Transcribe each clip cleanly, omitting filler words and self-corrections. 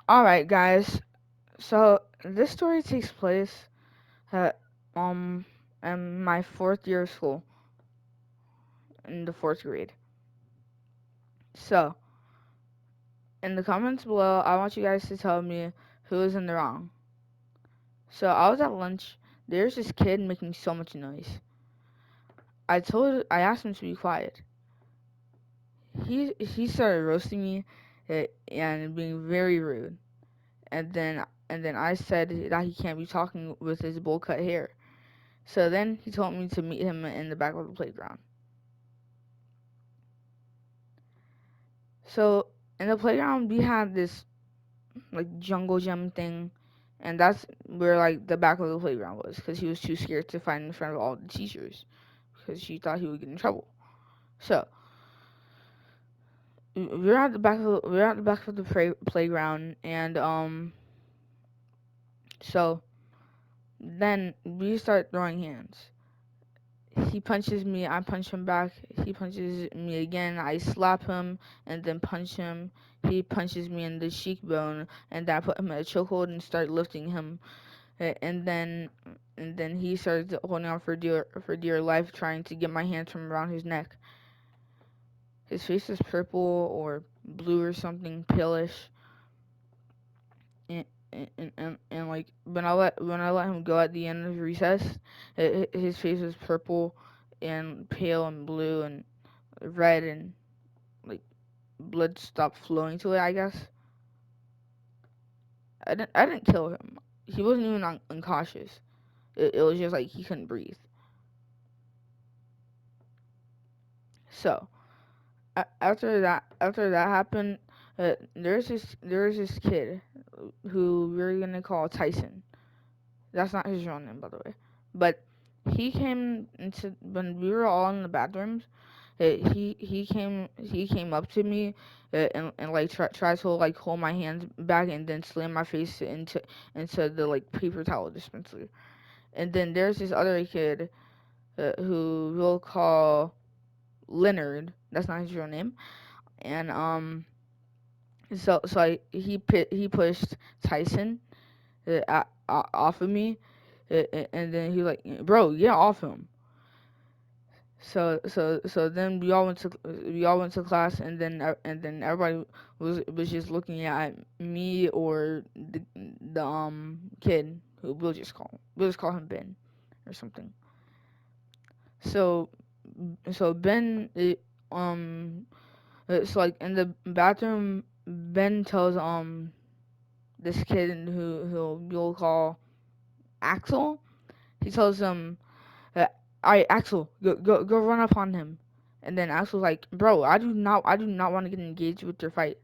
Alright, guys. So, this story takes place at, um, in my fourth year of school, in the fourth grade. So, in the comments below, I want you guys to tell me who is in the wrong. So, I was at lunch. There's this kid making so much noise. I asked him to be quiet. He started roasting me and being very rude. And then I said that he can't be talking with his bowl cut hair. So then he told me to meet him in the back of the playground. So in the playground we had this like jungle gym thing, and that's where like the back of the playground was because he was too scared to fight in front of all the teachers because he thought he would get in trouble. So we're at the back of the playground, and so then we start throwing hands. He punches me, I punch him back. He punches me again, I slap him and then punch him. He punches me in the cheekbone, and then I put him in a chokehold and start lifting him. And then he starts holding on for dear life, trying to get my hands from around his neck. His face is purple or blue or something, palish. And like when I let him go at the end of recess, his face was purple and pale and blue and red, and like blood stopped flowing to it, I guess. I didn't kill him. He wasn't even unconscious. It was just like he couldn't breathe. So after that happened, there's this kid who we're gonna call Tyson. That's not his real name, by the way. But he came into when we were all in the bathrooms. He came up to me, and like tried to like hold my hands back and then slam my face into the like paper towel dispenser. And then there's this other kid who we'll call Leonard. That's not his real name. And he pushed Tyson off of me, and then he was like, bro, get off him. So then we all went to class, and then everybody was just looking at me or the kid who we'll just call him Ben or something. So so Ben so like in the bathroom, Ben tells this kid who we'll call Axel. He tells him, "Alright, Axel, go run up on him." And then Axel's like, "Bro, I do not want to get engaged with your fight."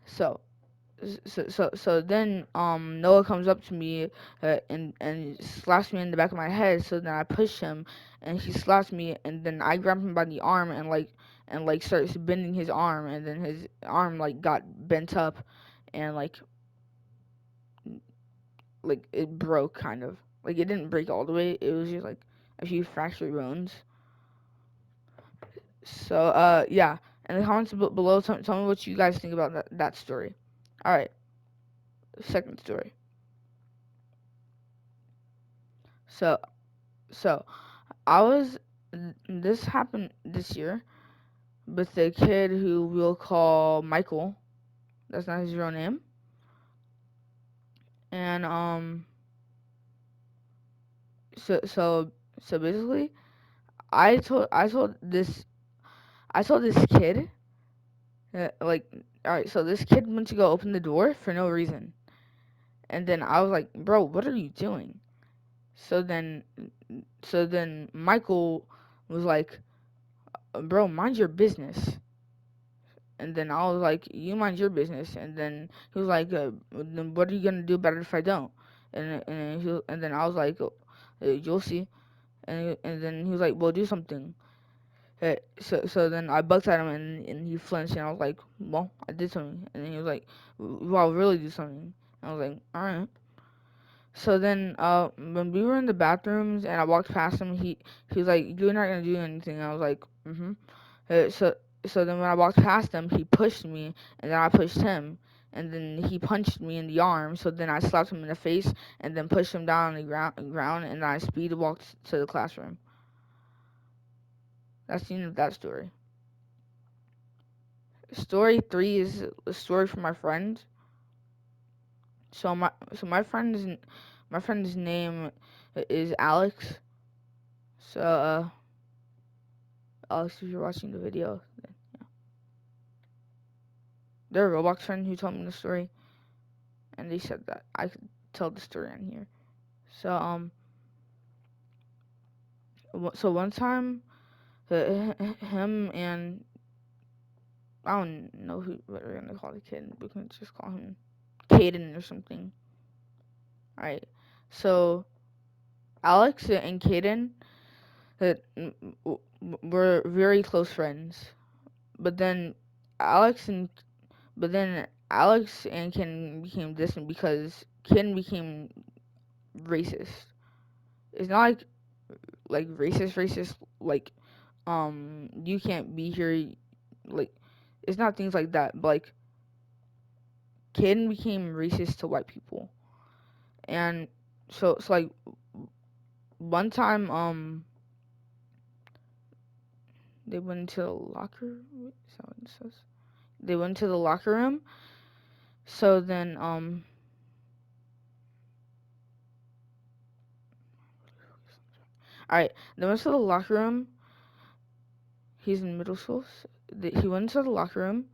So, so then Noah comes up to me, and slaps me in the back of my head. So then I push him, and he slaps me, and then I grab him by the arm and starts bending his arm, and then his arm like got bent up, and like it broke kind of. Like it didn't break all the way. It was just like a few fractured bones. So yeah. In the comments below, tell me what you guys think about that story. All right, second story. So so I was this happened this year with a kid who we'll call Michael. That's not his real name. And so basically, I told this kid, like, all right, so this kid went to go open the door for no reason, and then I was like, bro, what are you doing? So then Michael was like, bro, mind your business. And then I was like, you mind your business. And then he was like, then what are you gonna do about it if I don't? And then I was like, you'll see. And then he was like, well, do something. So then I bucked at him, and he flinched, and I was like, well, I did something. And then he was like, well, I'll really do something. And I was like, all right. So then when we were in the bathrooms and I walked past him, he was like, you're not gonna do anything. And I was like, mm-hmm. So then when I walked past him, he pushed me, and then I pushed him, and then he punched me in the arm. So then I slapped him in the face, and then pushed him down on the ground, and I speed walked to the classroom. That's the end of that story. Story 3 is a story from my friend. My friend's name is Alex. So Alex, if you're watching the video, they're a Roblox friend who told me the story, and they said that I could tell the story on here. So so one time, him and I don't know what we're gonna call the kid. We can just call him Caden or something. All right. So Alex and Caden were very close friends, but then Alex and Alex and Ken became distant because Ken became racist. It's not like racist like you can't be here, like it's not things like that, but like Ken became racist to white people. And so like one time they went into the locker room. So it says they went to the locker room. So then all right, they went to the locker room. He's in middle school. He went into the locker room,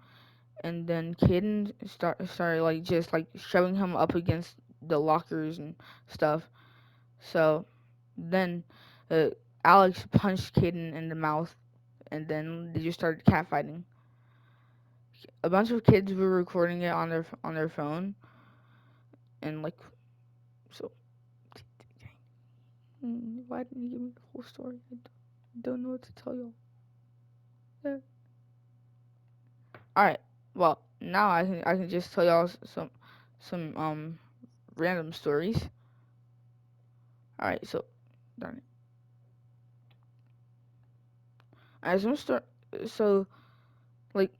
and then Caden started like just like shoving him up against the lockers and stuff. So then uh, Alex punched Caden in the mouth, and then they just started catfighting. A bunch of kids were recording it on their phone, and like so. Why didn't you give me the whole story? I don't know what to tell y'all. Yeah. All right. Well, now I can just tell y'all some random stories. All right. So, darn it. All right. So like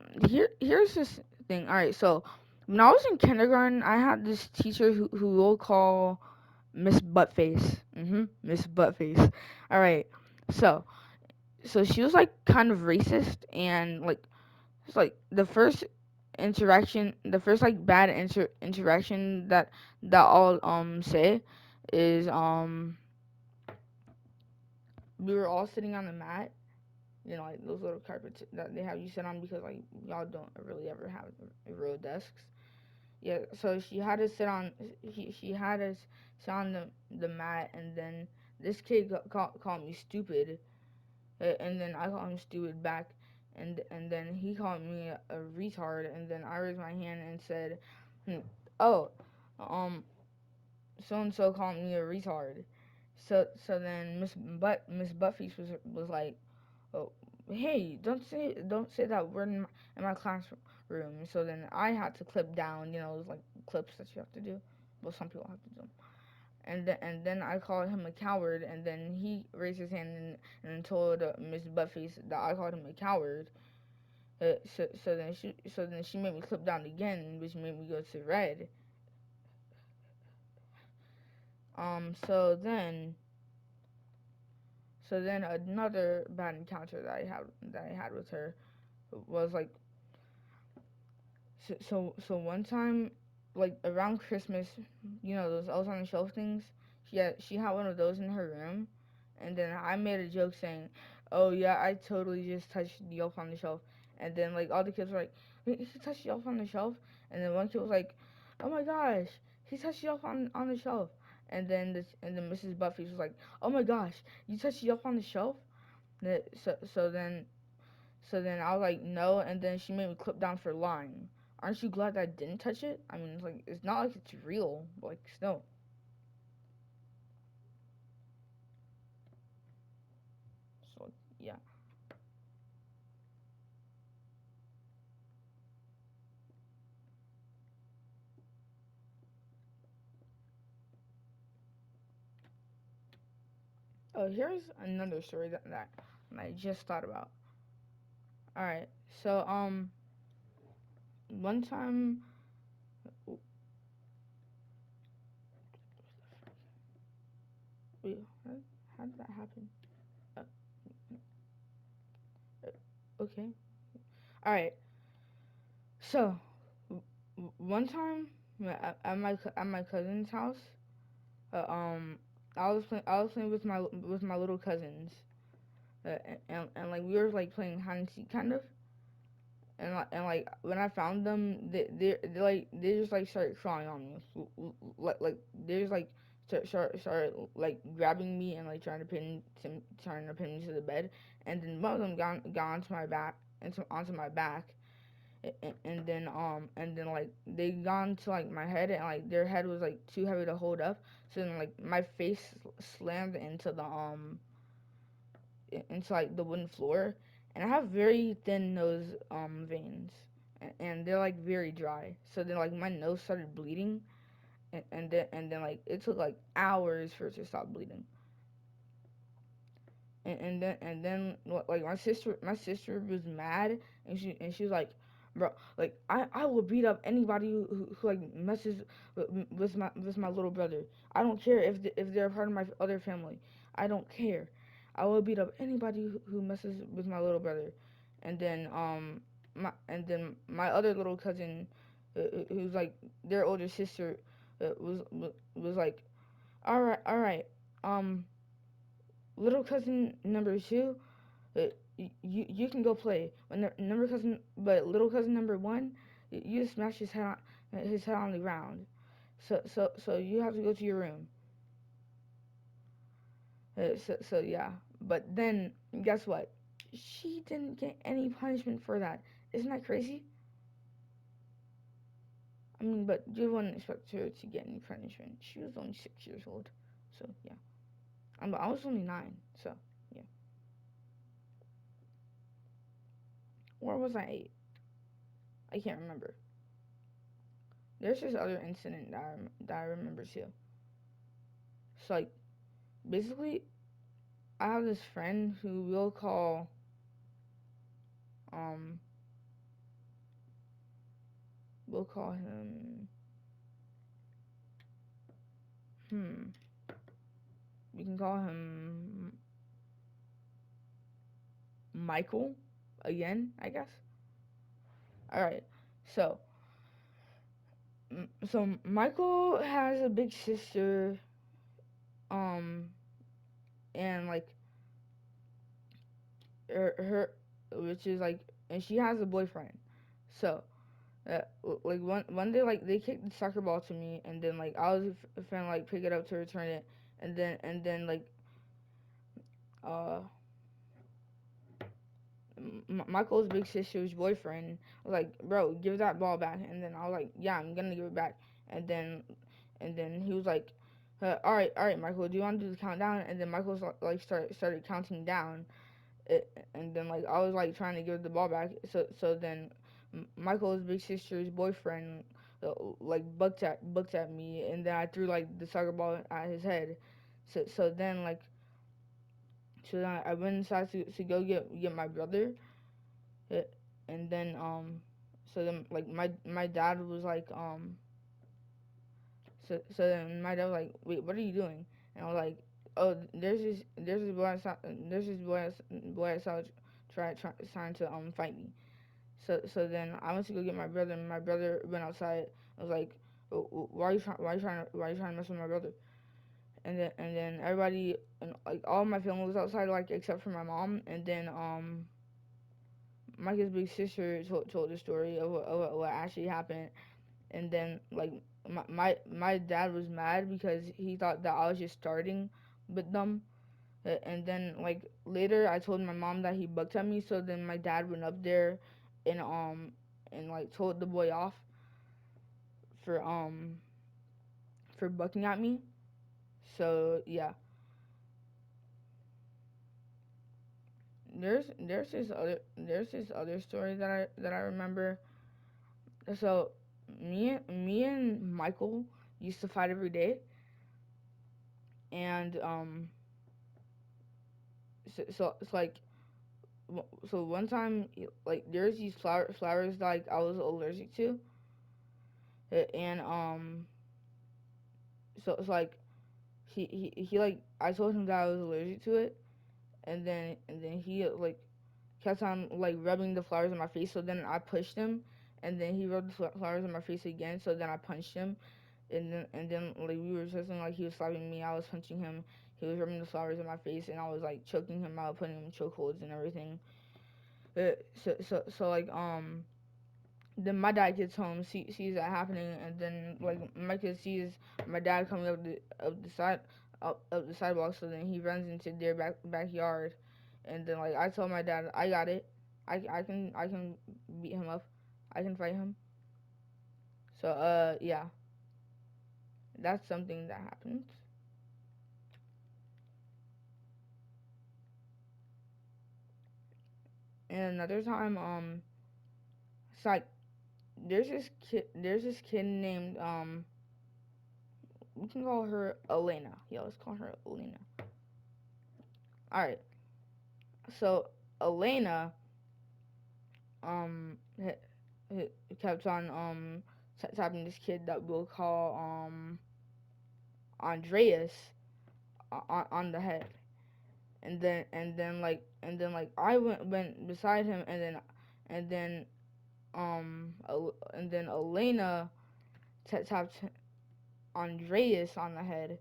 here's this thing. All right. So when I was in kindergarten, I had this teacher who we'll call Miss Buttface. Miss Buttface. All right. So she was like kind of racist, and like it's like the first like bad interaction that I'll say is we were all sitting on the mat, you know, like those little carpets that they have you sit on because like y'all don't really ever have real desks. Yeah, so she had us sit on she had us sit on the mat, and then this kid called me stupid, and then I called him stupid back, and then he called me a retard, and then I raised my hand and said, "Oh, um, so and so called me a retard." So then Miss Buffy was like, "Oh, hey, don't say that word in my classroom." So then I had to clip down, you know, those like clips that you have to do. Well, some people have to do them. And then I called him a coward, and then he raised his hand and told Miss Buffy that I called him a coward. So then she made me clip down again, which made me go to red. Um, so then so then another bad encounter that I had with her was like so one time, like around Christmas, you know those elves on the shelf things. She had one of those in her room, and then I made a joke saying, "Oh yeah, I totally just touched the elf on the shelf." And then like all the kids were like, "Wait, he touched the elf on the shelf?" And then one kid was like, "Oh my gosh, he touched the elf on the shelf." And then Mrs. Buffy was like, "Oh my gosh, you touched the elf on the shelf?" So then I was like, no, and then she made me clip down for lying. Aren't you glad that I didn't touch it? I mean, it's like it's not like it's real, but like still. So yeah. Oh, here's another story that I just thought about. All right, so one time, how did that happen? Uh, okay. All right. So one time at my cousin's house, uh, um, I was playing with my little cousins, and like we were like playing hide and seek kind of, and like when I found them, they just like started crawling on me, like they just like started like grabbing me and like trying to pin me to the bed, and then one of them got onto my back onto my back, and then like they got into like my head, and like their head was like too heavy to hold up, so then like my face slammed into like the wooden floor, and I have very thin nose veins, and they're like very dry. So then like my nose started bleeding, and then like it took like hours for it to stop bleeding. And then like my sister was mad, and she was like, bro, like I will beat up anybody who like messes with my little brother. I don't care if they're part of my other family. I don't care. I will beat up anybody who messes with my little brother. And then my other little cousin, who's like their older sister, was like, all right, um little cousin number two, you can go play. But little cousin number one, you just smash his head on the ground. So you have to go to your room. So yeah. But then guess what? She didn't get any punishment for that. Isn't that crazy? I mean, but you wouldn't expect her to get any punishment. She was only 6 years old. So yeah. I was only 9. So yeah. Or was I 8? I can't remember. There's this other incident that I remember too. So like basically, I have this friend who um we'll call him hmm we can call him Michael again, I guess. All right. So so Michael has a big sister, um and like her which is like, and she has a boyfriend. So uh, like one day like they kicked the soccer ball to me, and then like I was finna like pick it up to return it, and then like uh Michael's big sister's boyfriend was like, bro, give that ball back. And then I was like, yeah, I'm gonna give it back. And then he was like, all right, Michael, do you want to do the countdown? And then Michael's like started counting down. And then like I was like trying to give the ball back. So then Michael's big sister's boyfriend like booked at me, and then I threw like the soccer ball at his head. So then I went inside to go get my brother. uh, and then so then like my dad was like so then my dad was like, wait, what are you doing? And I was like, oh, there's this boy I saw trying to fight me. So then I went to go get my brother, and my brother went outside. I was like, why are you trying to mess with my brother? And then everybody, and like all my family was outside, like except for my mom. And then Micah's big sister told the story of what actually happened. And then like my dad was mad because he thought that I was just starting with them. And then like later I told my mom that he bucked at me. So then my dad went up there and like told the boy off for bucking at me. So yeah, there's this other story that I remember. So me and Michael used to fight every day. And so it's like so one time like there's these flowers that like I was allergic to. And so it's like he like I told him that I was allergic to it, and then he like kept on like rubbing the flowers in my face. So then I pushed him, and then he rubbed the flowers in my face again. So then I punched him, and then like we were just like he was slapping me, I was punching him. He was rubbing the flowers in my face, and I was like choking him out, putting him in chokeholds and everything. So like then my dad gets home, sees that happening, and then like my kid sees my dad coming up the sidewalk. So then he runs into their backyard, and then like I told my dad, I got it, I can beat him up, I can fight him. So yeah, that's something that happened. And another time, it's like there's this kid named we can call her Elena. Yeah, let's call her Elena. All right. So Elena um h- kept on tapping this kid that we'll call Andreas on the head, and then I went beside him, and then Elena tapped Andreas on the head.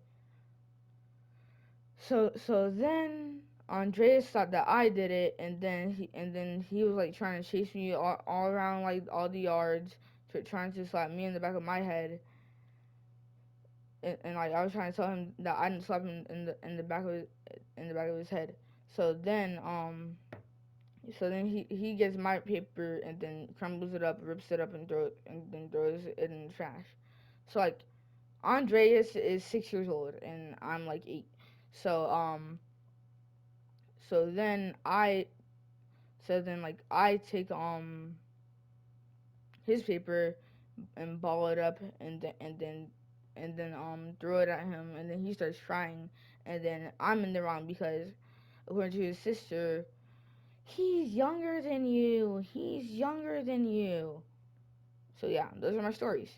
So then Andreas thought that I did it, and then he was like trying to chase me all around like all the yards, trying to slap me in the back of my head, and like I was trying to tell him that I didn't slap him in the back of his head. So then he gets my paper and then crumbles it up, rips it up, and then throws it in the trash. So like Andreas is 6 years old and I'm like 8. So so then I I take his paper and ball it up and then throw it at him, and then he starts crying, and then I'm in the wrong because according to his sister, he's younger than you. He's younger than you. So yeah, those are my stories.